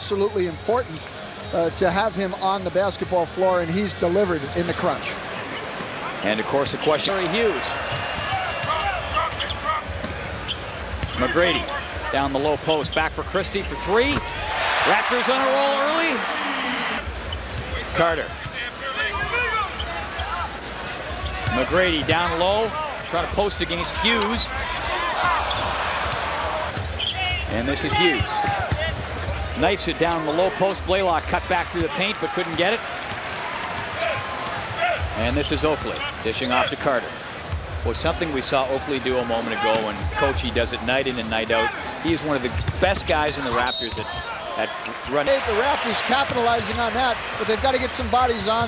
absolutely important to have him on the basketball floor, and he's delivered in the crunch. And of course the question, Hughes. McGrady down the low post, back for Christie for three. Raptors on a roll early. Carter. McGrady down low, trying to post against Hughes. And this is Hughes. Knifes it down the low post. Blaylock cut back through the paint but couldn't get it. And this is Oakley dishing off to Carter. Was something we saw Oakley do a moment ago, and Coach, he does it night in and night out. He is one of the best guys in the Raptors at running. The Raptors capitalizing on that, but they've got to get some bodies on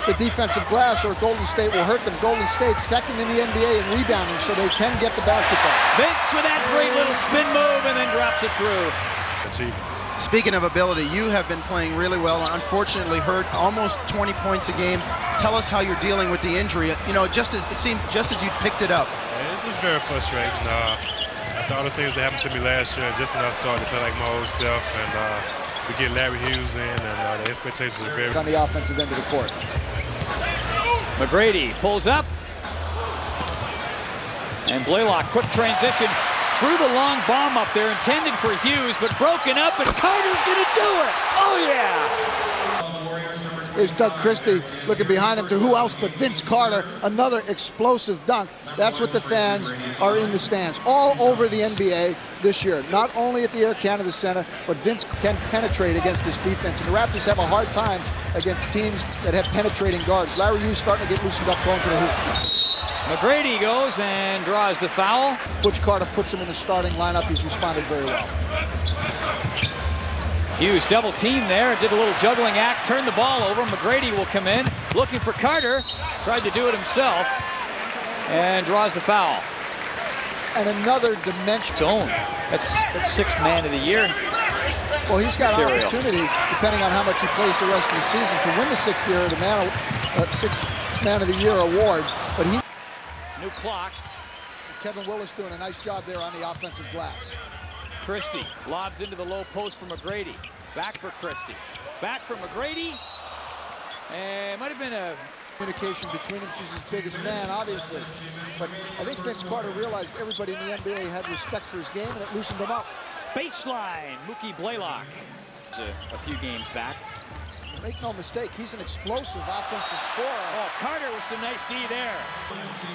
the defensive glass or Golden State will hurt them. Golden State second in the NBA in rebounding, so they can get the basketball. Vince with that great little spin move and then drops it through. Speaking of ability, you have been playing really well. Unfortunately hurt, almost 20 points a game. Tell us how you're dealing with the injury. You know, it seems just as you picked it up. Yeah, this is very frustrating. After all the things that happened to me last year, just when I started to play like my old self, and we get Larry Hughes in, and the expectations are very on the offensive end of the court. McGrady pulls up, and Blaylock, quick transition. Threw the long bomb up there, intended for Hughes, but broken up, and Carter's going to do it. Oh, yeah. There's Doug Christie looking behind him to who else but Vince Carter, another explosive dunk. That's what the fans are in the stands all over the NBA this year. Not only at the Air Canada Center, but Vince can penetrate against this defense. And the Raptors have a hard time against teams that have penetrating guards. Larry Hughes starting to get loosened up going to the hoop. McGrady goes and draws the foul. Butch Carter puts him in the starting lineup. He's responded very well. Hughes double team there, did a little juggling act, turned the ball over. McGrady will come in, looking for Carter. Tried to do it himself and draws the foul. And another dimension. Zone. That's sixth man of the year. Well, he's got an opportunity, depending on how much he plays the rest of the season, to win the sixth man of the year award. But he. New clock. Kevin Willis doing a nice job there on the offensive glass. Christie lobs into the low post for McGrady. Back for Christie. Back for McGrady. And it might have been a communication between them. She's his biggest man, obviously. But I think Vince Carter realized everybody in the NBA had respect for his game, and it loosened him up. Baseline, Mookie Blaylock. A few games back. Make no mistake, he's an explosive offensive scorer. Oh, Carter with some nice D there.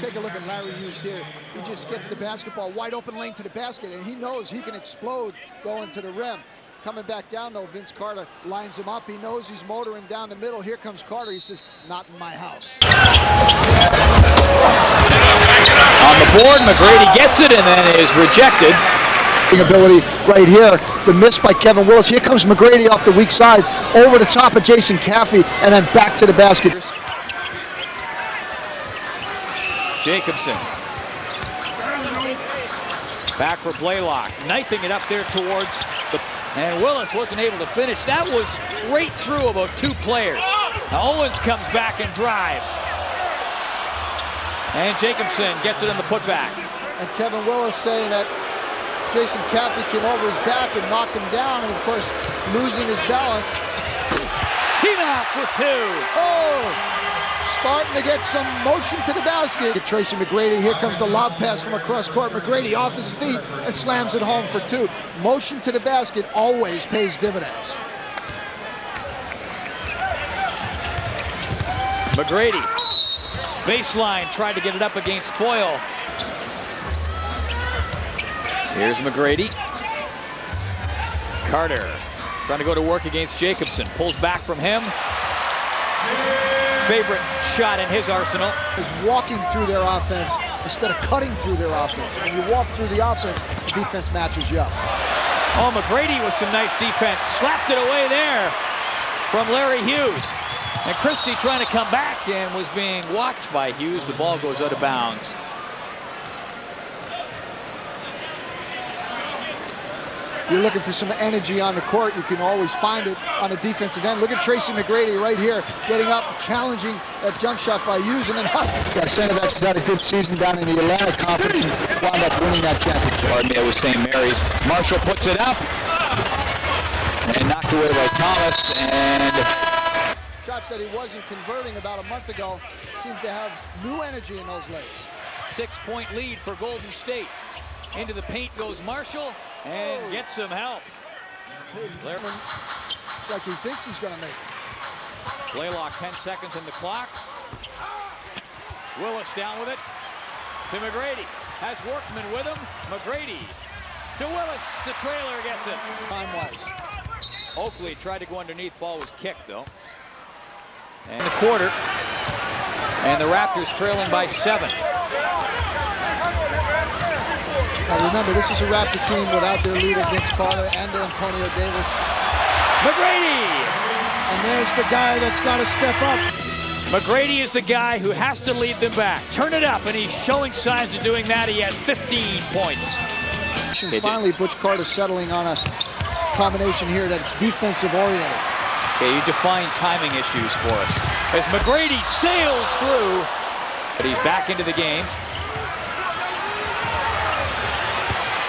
Take a look at Larry Hughes here. He just gets the basketball, wide open lane to the basket, and he knows he can explode going to the rim. Coming back down, though, Vince Carter lines him up. He knows he's motoring down the middle. Here comes Carter. He says, not in my house. On the board, McGrady gets it and then is rejected. Ability right here. The miss by Kevin Willis. Here comes McGrady off the weak side, over the top of Jason Caffey, and then back to the basket. Jacobson. Back for Blaylock. Knifing it up there towards the... And Willis wasn't able to finish. That was right through about two players. Now Owens comes back and drives. And Jacobson gets it in the putback. And Kevin Willis saying that Jason Caffey came over his back and knocked him down, and of course, losing his balance. Team-out for two. Oh, starting to get some motion to the basket. Tracy McGrady, here comes the lob pass from across court. McGrady off his feet and slams it home for two. Motion to the basket always pays dividends. McGrady, baseline, tried to get it up against Foyle. Here's McGrady. Carter trying to go to work against Jacobson. Pulls back from him. Favorite shot in his arsenal. Is walking through their offense instead of cutting through their offense. When you walk through the offense, the defense matches you up. Oh, McGrady with some nice defense. Slapped it away there from Larry Hughes. And Christie trying to come back and was being watched by Hughes. The ball goes out of bounds. You're looking for some energy on the court, you can always find it on the defensive end. Look at Tracy McGrady right here, getting up, challenging that jump shot by Hughes, and then yeah, Centex has had a good season down in the Atlantic Conference and wound up winning that championship. Pardon me, it was St. Mary's. Marshall puts it up. And knocked away by Thomas, and Shots that he wasn't converting about a month ago, seems to have new energy in those legs. 6-point lead for Golden State. Into the paint goes Marshall and gets some help. Looks like he thinks he's going to make it. Blaylock, 10 seconds on the clock. Willis down with it to McGrady. Has Workman with him. McGrady to Willis. The trailer gets it. Time-wise. Oakley tried to go underneath. Ball was kicked, though. And the quarter. And the Raptors trailing by 7. Now remember, this is a Raptor team without their leader, Vince Carter, and Antonio Davis. McGrady! And there's the guy that's got to step up. McGrady is the guy who has to lead them back. Turn it up, and he's showing signs of doing that. He had 15 points. Finally, Butch Carter settling on a combination here that's defensive oriented. Okay, you define timing issues for us. As McGrady sails through, but he's back into the game.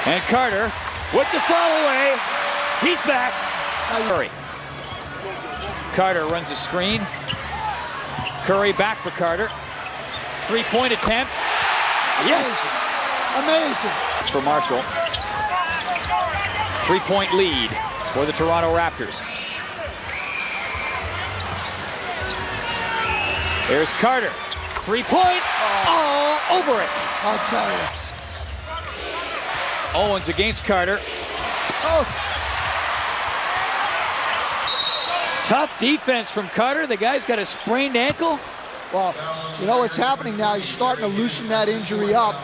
And Carter with the follow away. He's back. Curry. Carter runs a screen. Curry back for Carter. 3-point attempt. Yes. Amazing. It's for Marshall. 3-point lead for the Toronto Raptors. Here's Carter. 3 points. All over it. I'll tell you. Owens against Carter. Tough defense from Carter. The guy's got a sprained ankle. Well, you know what's happening now? He's starting to loosen that injury up.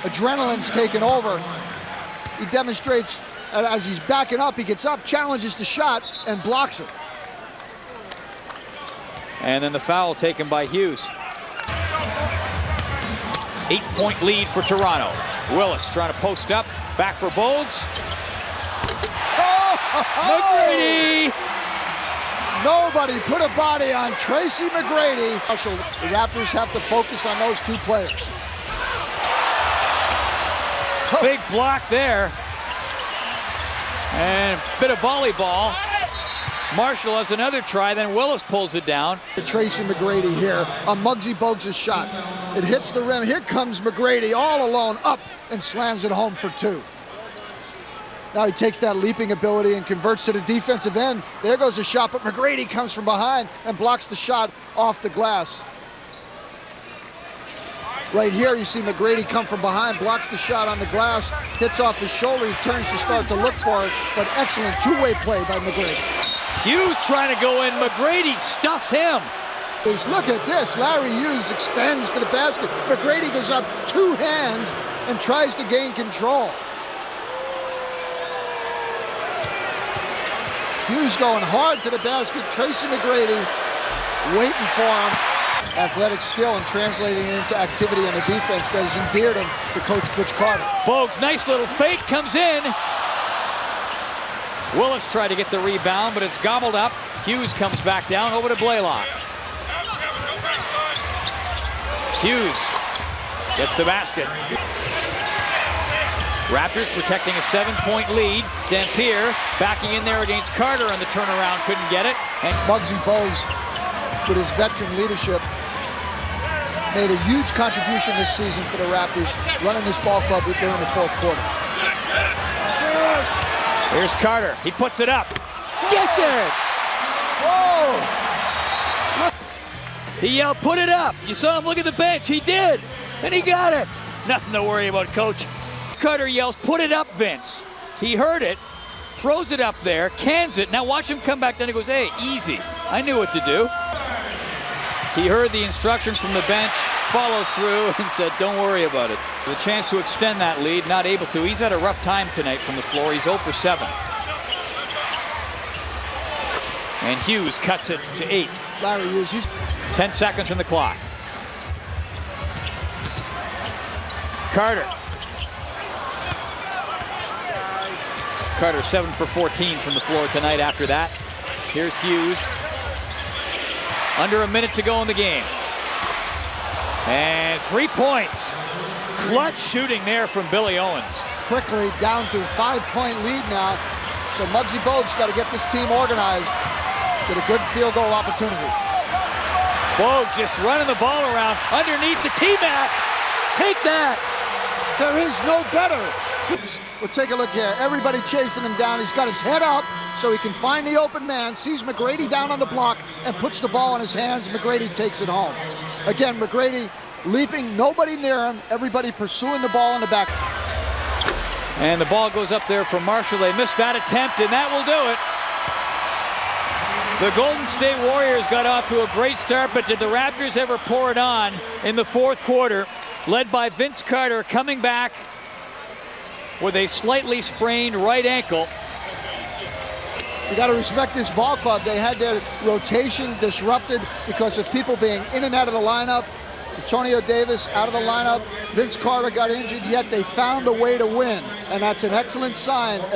Adrenaline's taken over. He demonstrates, as he's backing up, he gets up, challenges the shot, and blocks it. And then the foul taken by Hughes. 8-point lead for Toronto. Willis trying to post up. Back for Bogues. McGrady! Nobody put a body on Tracy McGrady. The Raptors have to focus on those two players. Big block there. And a bit of volleyball. Marshall has another try, then Willis pulls it down. Tracy McGrady here on Muggsy Bogues' shot. It hits the rim. Here comes McGrady all alone up and slams it home for 2. Now he takes that leaping ability and converts to the defensive end. There goes the shot, but McGrady comes from behind and blocks the shot off the glass. Right here you see McGrady come from behind, blocks the shot on the glass, hits off his shoulder, he turns to start to look for it, but excellent two-way play by McGrady. Hughes trying to go in, McGrady stuffs him. Look at this, Larry Hughes extends to the basket. McGrady goes up 2 hands and tries to gain control. Hughes going hard to the basket. Tracy McGrady waiting for him. Athletic skill and translating it into activity on the defense that has endeared him to Coach Butch Carter. Bogues, nice little fake, comes in. Willis tried to get the rebound, but it's gobbled up. Hughes comes back down over to Blaylock. Hughes gets the basket. Raptors protecting a 7-point lead. Dampier backing in there against Carter on the turnaround, couldn't get it. And Muggsy Bogues, with his veteran leadership, made a huge contribution this season for the Raptors, running this ball club during the 4th quarters. Here's Carter. He puts it up. Get there! Whoa! He yelled, put it up. You saw him look at the bench. He did. And he got it. Nothing to worry about, Coach. Carter yells, put it up, Vince. He heard it, throws it up there, cans it. Now watch him come back down. He goes, hey, easy. I knew what to do. He heard the instructions from the bench, followed through, and said, don't worry about it. The chance to extend that lead, not able to. He's had a rough time tonight from the floor. He's 0 for 7. And Hughes cuts it to 8. Larry Hughes, he's 10 seconds on the clock. Carter. Carter 7 for 14 from the floor tonight after that. Here's Hughes. Under a minute to go in the game. And 3 points. Clutch shooting there from Billy Owens. quickly down to a 5-point lead now. So Muggsy Bogues got to get this team organized. Get a good field goal opportunity. Bogues just running the ball around underneath the T-back. Take that. There is no better. We'll take a look here. Everybody chasing him down. He's got his head up so he can find the open man, sees McGrady down on the block, and puts the ball in his hands. McGrady takes it home. Again, McGrady leaping, nobody near him, everybody pursuing the ball in the back. And the ball goes up there for Marshall. They missed that attempt, and that will do it. The Golden State Warriors got off to a great start, but did the Raptors ever pour it on in the fourth quarter? Led by Vince Carter, coming back with a slightly sprained right ankle. You got to respect this ball club. They had their rotation disrupted because of people being in and out of the lineup. Antonio Davis out of the lineup. Vince Carter got injured, yet they found a way to win. And that's an excellent sign as